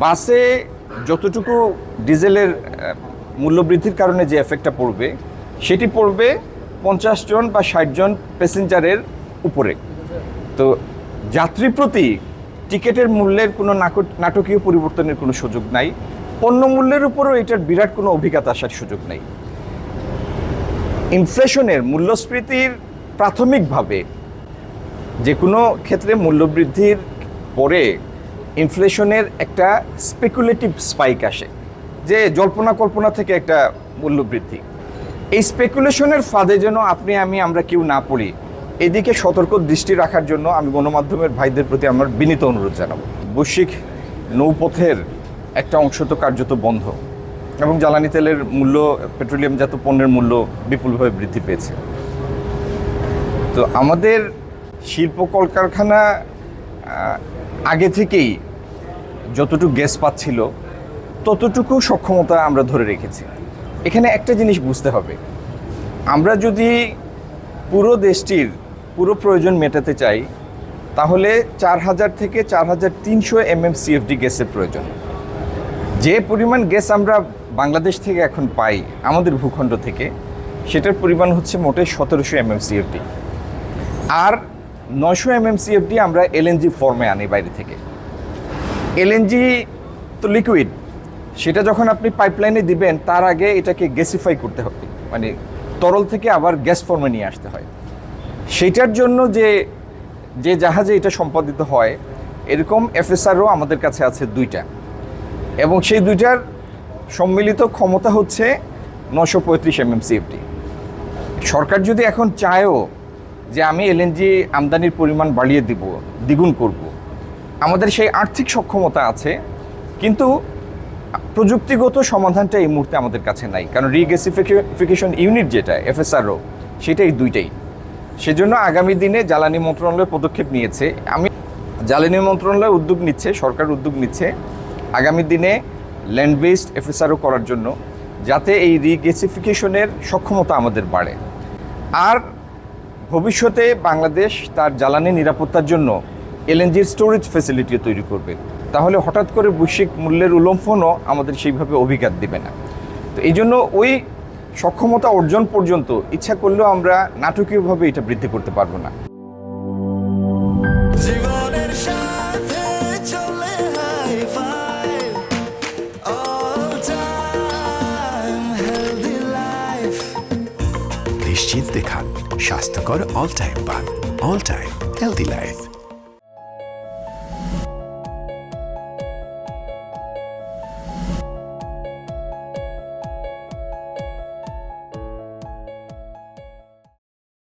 বাসে যতটুকু ডিজেলের মূল্যবৃদ্ধির কারণে যে এফেক্টটা পড়বে সেটি পড়বে 50 জন বা 60 জন প্যাসেঞ্জারের উপরে। তো যাত্রী প্রতি টিকিটের মূল্যের কোনো নাটকীয় পরিবর্তনের কোনো সুযোগ নাই, পণ্য মূল্যের উপরও এটার বিরাট কোনো অভিজ্ঞতা আসার সুযোগ নাই। ইনফ্লেশনের মূল্যস্ফীতির প্রাথমিকভাবে যে কোনো ক্ষেত্রে মূল্যবৃদ্ধির পরে ইনফ্লেশনের একটা স্পেকুলেটিভ স্পাইক আসে, যে জল্পনা কল্পনা থেকে একটা মূল্যবৃদ্ধি। এই স্পেকুলেশনের ফাঁদে যেন আমরা কেউ না পড়ি, এদিকে সতর্ক দৃষ্টি রাখার জন্য আমি গণমাধ্যমের ভাইদের প্রতি আমার বিনীত অনুরোধ জানাবো। বৈশ্বিক নৌপথের একটা অংশ তো কার্যত বন্ধ, এবং জ্বালানি তেলের মূল্য, পেট্রোলিয়ামজাত পণ্যের মূল্য বিপুলভাবে বৃদ্ধি পেয়েছে। তো আমাদের শিল্প কলকারখানা আগে থেকেই যতটুকু গ্যাস পাচ্ছিল ততটুকু সক্ষমতা আমরা ধরে রেখেছি। এখানে একটা জিনিস বুঝতে হবে, আমরা যদি পুরো দেশটির পুরো প্রয়োজন মেটাতে চাই তাহলে 4000 থেকে 4300 MMCFD গ্যাসের প্রয়োজন। যে পরিমাণ গ্যাস আমরা বাংলাদেশ থেকে এখন পাই আমাদের ভূখণ্ড থেকে, সেটার পরিমাণ হচ্ছে মোটে 1700 MMCFD। আর 900 MMCFD আমরা LNG ফর্মে আনি বাইরে থেকে। LNG তো লিকুইড, সেটা যখন আপনি পাইপলাইনে দিবেন তার আগে এটাকে গ্যাসিফাই করতে হবে, মানে তরল থেকে আবার গ্যাস ফর্মে নিয়ে আসতে হয়। সেটার জন্য যে জাহাজে এটা সম্পাদিত হয়, এরকম FSRO আমাদের কাছে আছে 2টা, এবং সেই 2টার সম্মিলিত ক্ষমতা হচ্ছে 935 MMCFD। সরকার যদি এখন চায়ও যে আমি LNG আমদানির পরিমাণ বাড়িয়ে দিব, দ্বিগুণ করব, আমাদের সেই আর্থিক সক্ষমতা আছে, কিন্তু প্রযুক্তিগত সমাধানটা এই মুহূর্তে আমাদের কাছে নাই। কারণ রিগ্যাসিফিকেশন ইউনিট যেটা FSRO, সেটা এই 2টাই। সেজন্য আগামী দিনে জ্বালানি মন্ত্রণালয় পদক্ষেপ নিয়েছে, জ্বালানি মন্ত্রণালয় উদ্যোগ নিচ্ছে, সরকার উদ্যোগ নিচ্ছে আগামী দিনে ল্যান্ড বেসড FSRO করার জন্য, যাতে এই রিগ্যাসিফিকেশনের সক্ষমতা আমাদের বাড়ে। আর ভবিষ্যতে বাংলাদেশ তার জ্বালানি নিরাপত্তার জন্য LNGর স্টোরেজ ফ্যাসিলিটি তৈরি করবে, তাহলে হঠাৎ করে বৈশ্বিক মূল্যের উল্লম্ফনও আমাদের সেইভাবে অভিঘাত দেবে না। তো এই জন্য ওই সক্ষমতা অর্জন পর্যন্ত ইচ্ছা করলেও আমরা নাটকীয়ভাবে এটা বৃদ্ধি করতে পারবো না। নিশ্চিন্তে খান স্বাস্থ্যকর অল টাইম পান, অল টাইম হেলদি লাইফ।